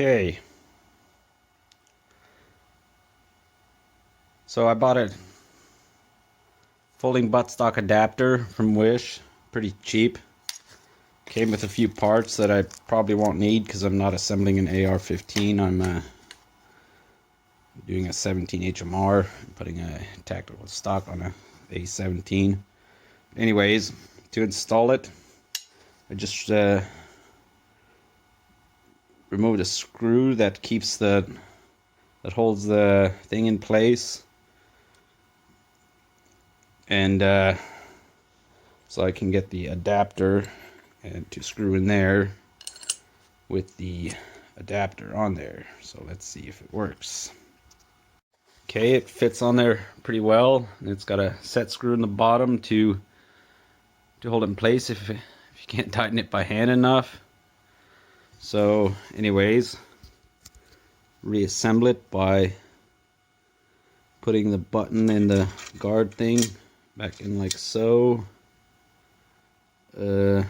Okay, so I bought a folding buttstock adapter from Wish, pretty cheap. Came with a few parts that I probably won't need because I'm not assembling an AR-15. I'm doing a 17 HMR, putting a tactical stock on a A17. Anyways, to install it, I just removed a screw that holds the thing in place, and so I can get the adapter and to screw in there with the adapter on there. So let's see if it works. Okay, it fits on there pretty well. It's got a set screw in the bottom to hold it in place if you can't tighten it by hand enough. So anyways, reassemble it by putting the button in the guard thing back in like so. There's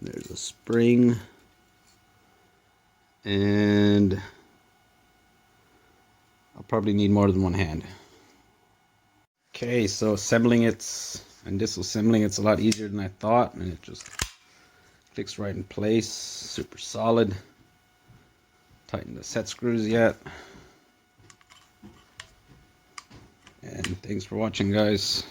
a spring, and I'll probably need more than one hand. Okay, so disassembling it's a lot easier than I thought, and it just clicks right in place, super solid. Tighten the set screws yet. And thanks for watching, guys.